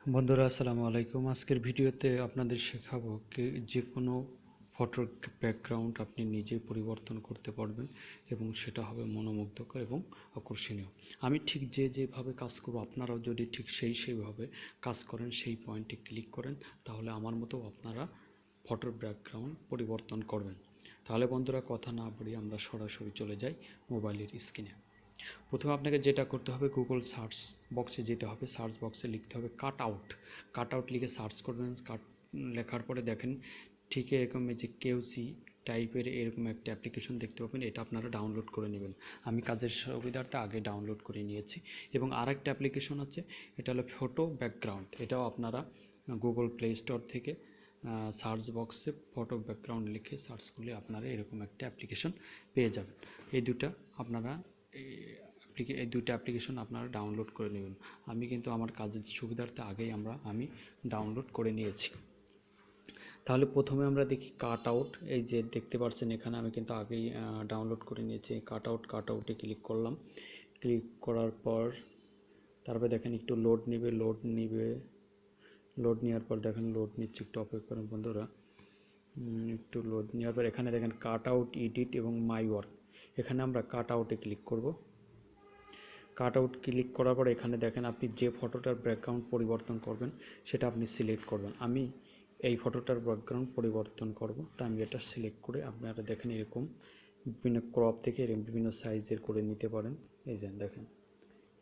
বন্ধুরা আসসালামু আলাইকুম। আজকের ভিডিওতে আপনাদের শেখাবো যে কোনো ফটোর ব্যাকগ্রাউন্ড আপনি নিজেই পরিবর্তন করতে পারবেন এবং সেটা হবে মনোমুগ্ধকর এবং আকর্ষণীয়। আমি ঠিক যেভাবে কাজ করব আপনারাও যদি ঠিক সেইভাবে কাজ করেন, সেই পয়েন্টে ক্লিক করেন, তাহলে আমার মতো আপনারা ফটোর ব্যাকগ্রাউন্ড পরিবর্তন করবেন। তাহলে বন্ধুরা কথা না বাড়িয়ে আমরা সরাসরি চলে যাই মোবাইলের স্ক্রিনে। প্রথমে আপনাকে যেটা করতে হবে, গুগল সার্চ বক্সে যেতে হবে। সার্চ বক্সে লিখতে হবে কাট আউট লিখে সার্চ করবেন। লেখার পরে দেখেন ঠিক এরকম এই যে কেউসি টাইপের এরকম একটা অ্যাপ্লিকেশন দেখতে পাবেন। এটা আপনারা ডাউনলোড করে নেবেন। আমি কাজের সুবিধার্থে আগে ডাউনলোড করে নিয়েছি। এবং আরেকটা অ্যাপ্লিকেশন আছে, এটা হলো ফটো ব্যাকগ্রাউন্ড। এটাও আপনারা গুগল প্লে স্টোর থেকে সার্চ বক্সে ফটো ব্যাকগ্রাউন্ড লিখে সার্চ করলে আপনারা এরকম একটা অ্যাপ্লিকেশন পেয়ে যাবেন। এই দুটো অ্যাপ্লিকেশন আপনারা ডাউনলোড করে নেবেন। আমি কিন্তু আমার কাজের সুবিধার্থে আগেই আমি ডাউনলোড করে নিয়েছি। তাহলে প্রথমে আমরা দেখি কাট আউট। এই যে দেখতে পাচ্ছেন এখানে আমি কিন্তু আগেই ডাউনলোড করে নিয়েছি। কাট আউটে ক্লিক করলাম। ক্লিক করার পর তারপরে দেখেন একটু লোড নেওয়ার পর দেখেন লোড নিচ্ছে, একটু অপেক্ষা করেন বন্ধুরা। একটু লোড নেওয়ার পর এখানে দেখেন কাট আউট, এডিট এবং মাই ওয়ার্ক। এখানে আমরা কাট আউটে ক্লিক করব। কাট আউট ক্লিক করার পর এখানে দেখেন আপনি যে ফটোটার ব্যাকগ্রাউন্ড পরিবর্তন করবেন সেটা আপনি সিলেক্ট করবেন। আমি এই ফটোটার ব্যাকগ্রাউন্ড পরিবর্তন করব, তাই আমি এটা সিলেক্ট করে আপনারা দেখেন এরকম বিভিন্ন ক্রপ থেকে এরকম বিভিন্ন সাইজের করে নিতে পারেন। এই যে দেখেন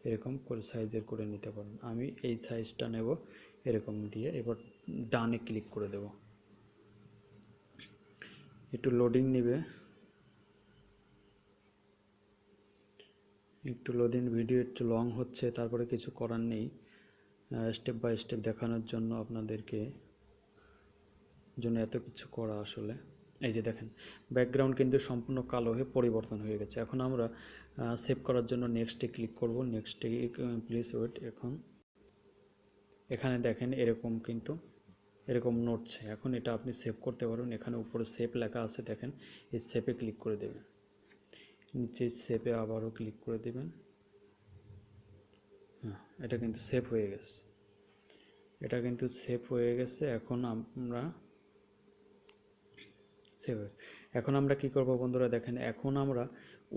এরকম করে সাইজের করে নিতে পারেন। আমি এই সাইজটা নেব এরকম দিয়ে। এবার ডানে ক্লিক করে দেব। একটু লোডিং নেবে, ভিডিও একটু লং হচ্ছে, তারপরে কিছু করার নেই। স্টেপ বাই স্টেপ দেখানোর জন্য আপনাদেরকে এত কিছু করা আসলে। এই যে দেখেন ব্যাকগ্রাউন্ড কিন্তু সম্পূর্ণ কালো হয়ে পরিবর্তন হয়ে গেছে। এখন আমরা সেভ করার জন্য নেক্সটে ক্লিক করব। নেক্সটে প্লিজ ওয়েট। এখানে দেখেন এরকম নড়ছে। এখন এটা আপনি সেভ করতে পারবেন। এখানে উপরে সেভ লেখা আছে, দেখেন এই সেভে ক্লিক করে দেবেন। নিচে সেভে আবারও ক্লিক করে দেবেন। হ্যাঁ, এটা কিন্তু সেভ হয়ে গেছে। এখন আমরা এখন আমরা কী করব বন্ধুরা, দেখেন এখন আমরা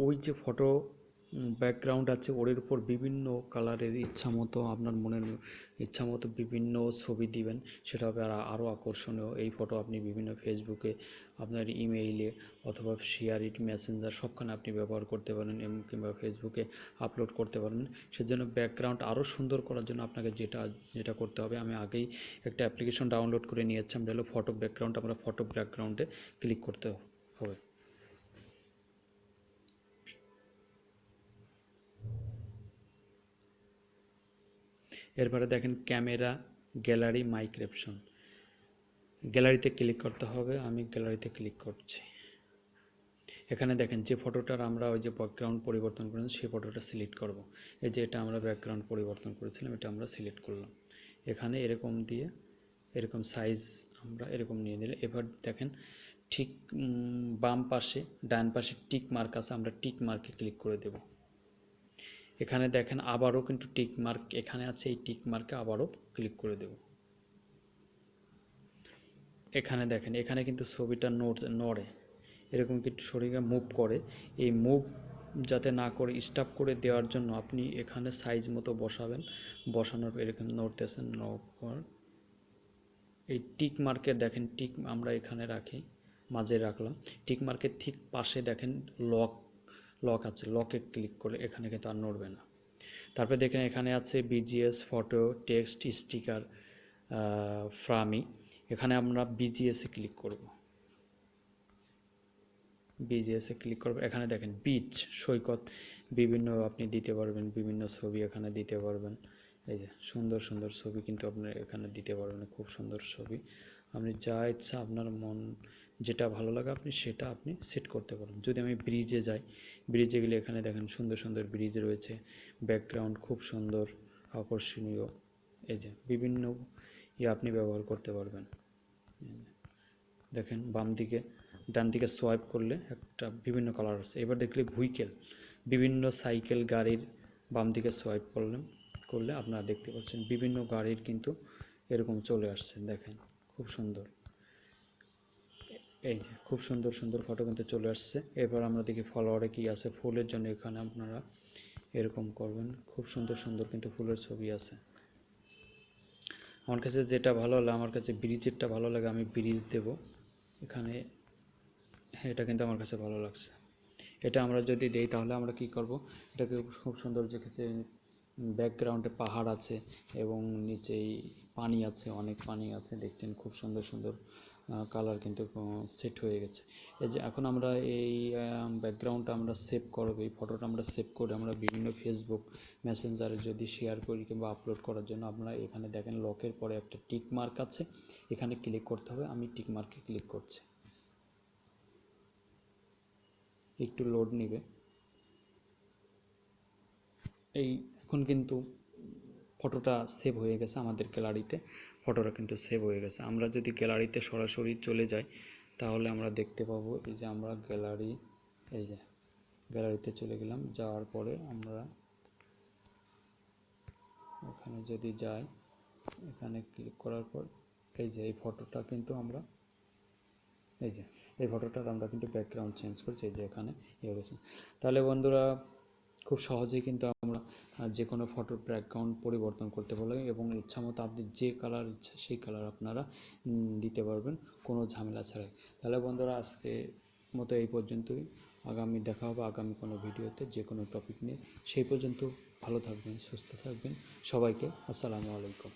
ওই যে ফটো ব্যাকগ্রাউন্ড আছে ওর উপর বিভিন্ন কালারের আপনার মনের ইচ্ছা মতো বিভিন্ন ছবি দিবেন। সেটা হবে আরও আকর্ষণীয়। এই ফটো আপনি বিভিন্ন ফেসবুকে, আপনার ইমেইলে অথবা শেয়ার ইট, মেসেঞ্জার সবখানে আপনি ব্যবহার করতে পারেন এবং কিংবা ফেসবুকে আপলোড করতে পারেন। সেজন্য ব্যাকগ্রাউন্ড আরও সুন্দর করার জন্য আপনাকে যেটা করতে হবে, আমি আগেই একটা অ্যাপ্লিকেশন ডাউনলোড করে নিয়েছি। আমরা হলো ফটো ব্যাকগ্রাউন্ড। আমরা ফটো ব্যাকগ্রাউন্ডে ক্লিক করতে হবে। এরপরে দেখেন ক্যামেরা, গ্যালারি, মাই ক্যাপশন। গ্যালারিতে ক্লিক করতে হবে। আমি গ্যালারিতে ক্লিক করছি। এখানে দেখেন যে ফটোটার আমরা ওই যে ব্যাকগ্রাউন্ড পরিবর্তন করেছি সেই ফটোটা সিলেক্ট করব। এই যে এটা আমরা ব্যাকগ্রাউন্ড পরিবর্তন করেছিলাম, এটা আমরা সিলেক্ট করলাম। এখানে এরকম দিয়ে এরকম সাইজ আমরা এরকম নিয়ে নিলে এবার দেখেন ঠিক বাম পাশে ডান পাশে টিক মার্ক আছে, আমরা টিক মার্কে ক্লিক করে দেব। এখানে দেখেন আবারও কিন্তু টিক মার্ক এখানে আছে, এই টিক মার্কে আবারও ক্লিক করে দেব। এখানে দেখেন এখানে কিন্তু ছবিটা নড়ে, এরকম কিন্তু শরীরে মুভ করে। এই মুভ যাতে না করে স্টপ করে দেওয়ার জন্য আপনি এখানে সাইজ মতো বসানোর এরকম নড়তেছেন। এই টিক মার্কের দেখেন টিক আমরা এখানে মাঝে রাখলাম। টিক মার্কের ঠিক পাশে দেখেন লক আছে, লকে ক্লিক করে এখানে কিন্তু আর নড়বে না। তারপরে দেখেন এখানে আছে বিজিএস, ফটো, টেক্সট, স্টিকার, ফ্রামি। এখানে আমরা বিজিএসে ক্লিক করব। এখানে দেখেন বিচ, সৈকত বিভিন্ন আপনি দিতে পারবেন, বিভিন্ন ছবি এখানে দিতে পারবেন। এই যে সুন্দর সুন্দর ছবি কিন্তু আপনি এখানে দিতে পারবেন, খুব সুন্দর ছবি। আপনি যা ইচ্ছা আপনার মন যেটা ভালো লাগে আপনি সেটা সেট করতে পারেন। যদি আমি ব্রিজে যাই, ব্রিজে গেলে এখানে দেখেন সুন্দর সুন্দর ব্রিজ রয়েছে, ব্যাকগ্রাউন্ড খুব সুন্দর আকর্ষণীয়। এই যে বিভিন্ন আপনি ব্যবহার করতে পারবেন। দেখেন ডান দিকে সোয়াইপ করলে একটা বিভিন্ন কালার আছে। এবার দেখলে বিভিন্ন সাইকেল গাড়ির বাম দিকে সোয়াইপ করলে আপনারা দেখতে পাচ্ছেন বিভিন্ন গাড়ির কিন্তু এরকম চলে আসছে, দেখেন খুব সুন্দর। এই যে খুব সুন্দর সুন্দর ফটো কিন্তু চলে আসছে। এবার আমরা দেখি ফলোয়ারে কি আছে। ফুলের জন্য এখানে আপনারা এরকম করবেন, খুব সুন্দর সুন্দর কিন্তু ফুলের ছবি আছে। আমার কাছে যেটা ভালো হলো, আমার কাছে ব্রিজেরটা ভালো লাগে, আমি ব্রিজ দেব এখানে। এটা কিন্তু আমার কাছে ভালো লাগছে। এটা আমরা যদি দেই তাহলে আমরা কি করব, এটাকে খুব সুন্দর দেখেছে, ব্যাকগ্রাউন্ডে পাহাড় আছে এবং নিচেই পানি আছে, অনেক পানি আছে, দেখছেন খুব সুন্দর সুন্দর কালার কিন্তু সেট হয়ে গেছে। এই যে এখন আমরা এই ব্যাকগ্রাউন্ডটা আমরা সেভ করব, এই ফটোটা আমরা সেভ করে আমরা বিভিন্ন ফেসবুক মেসেঞ্জারে যদি শেয়ার করি কিংবা আপলোড করার জন্য, আপনারা এখানে দেখেন লকের পরে একটা টিক মার্ক আছে, এখানে ক্লিক করতে হবে। আমি টিক মার্কে ক্লিক করছি, একটু লোড নেবে। এই এখন কিন্তু ফটোটা সেভ হয়ে গেছে আমাদের গ্যালারিতে, ফটোটা কিন্তু সেভ হয়ে গেছে। আমরা যদি গ্যালারিতে সরাসরি চলে যাই তাহলে আমরা দেখতে পাবো, এই যে আমরা গ্যালারি, এই যে গ্যালারিতে চলে গেলাম, যাওয়ার পরে আমরা এখানে যদি যাই, এখানে ক্লিক করার পর এই যে এই ফটোটা কিন্তু আমরা, এই যে এই ফটোটার আমরা কিন্তু ব্যাকগ্রাউন্ড চেঞ্জ করছি, এই যে এখানে হয়ে গেছে। তাহলে বন্ধুরা খুব সহজেই কিন্তু আমরা যে কোনো ফটোর ব্যাকগ্রাউন্ড পরিবর্তন করতে পারবেন এবং ইচ্ছামতো আপনি যে কালার ইচ্ছা সেই কালার আপনারা দিতে পারবেন কোনো ঝামেলা ছাড়াই। তাহলে বন্ধুরা আজকে মতো এই পর্যন্তই, আগামী দেখা হবে আগামী কোনো ভিডিওতে যে কোনো টপিক নিয়ে। সেই পর্যন্ত ভালো থাকবেন, সুস্থ থাকবেন, সবাইকে আসসালামু আলাইকুম।